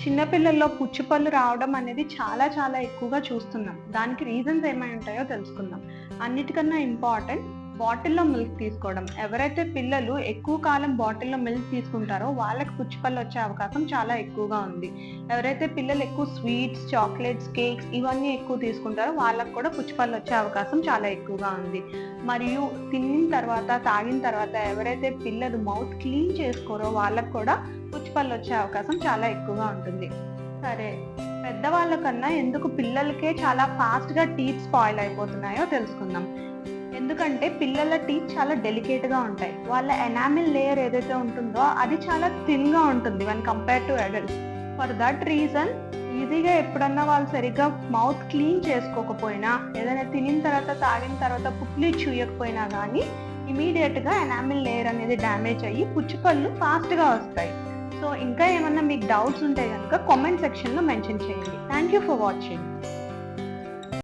చిన్నపిల్లల్లో పుచ్చిపళ్ళు రావడం అనేది చాలా చాలా ఎక్కువగా చూస్తున్నాం. దానికి రీజన్స్ ఏమై ఉంటాయో తెలుసుకుందాం. అన్నిటికన్నా ఇంపార్టెంట్ బాటిల్‌లో మిల్క్ తీసుకోవడం. ఎవరైతే పిల్లలు ఎక్కువ కాలం బాటిల్‌లో మిల్క్ తీసుకుంటారో వాళ్ళకి పుచ్చిపళ్ళు వచ్చే అవకాశం చాలా ఎక్కువగా ఉంది. ఎవరైతే పిల్లలు ఎక్కువ స్వీట్స్, చాక్లెట్స్, కేక్స్ ఇవన్నీ ఎక్కువ తీసుకుంటారో వాళ్ళకి కూడా పుచ్చిపళ్ళు వచ్చే అవకాశం చాలా ఎక్కువగా ఉంది. మరియు తినిన తర్వాత, తాగిన తర్వాత ఎవరైతే పిల్లలు మౌత్ క్లీన్ చేసుకోరో వాళ్ళకి కూడా పుచ్చిపళ్ళు వచ్చే అవకాశం చాలా ఎక్కువగా ఉంటుంది. సరే, పెద్దవాళ్ళ కన్నా ఎందుకు పిల్లలకే చాలా ఫాస్ట్‌గా టీత్ స్పాయిల్ అయిపోతున్నాయో తెలుసుకుందాం. ఎందుకంటే పిల్లల టీత్ చాలా డెలికేట్‌గా ఉంటాయి. వాళ్ళ ఎనామిల్ లేయర్ ఏదైతే ఉంటుందో అది చాలా థిన్‌గా ఉంటుంది when compare to adults. For that reason ఈజీగా ఎప్పుడన్నా వాళ్ళు సరిగ్గా మౌత్ క్లీన్ చేసుకోకపోయినా, ఏదైనా తినిన తర్వాత, తాగిన తర్వాత పుక్లీ చూయకపోయినా కానీ ఇమీడియట్‌గా ఎనామిల్ లేయర్ అనేది డ్యామేజ్ అయ్యి పుచ్చిపళ్ళు ఫాస్ట్‌గా వస్తాయి. సో ఇంకా ఏమన్నా మీకు డౌట్స్ ఉంటే గనుక కామెంట్ సెక్షన్‌లో మెన్షన్ చేయండి. Thank you for watching.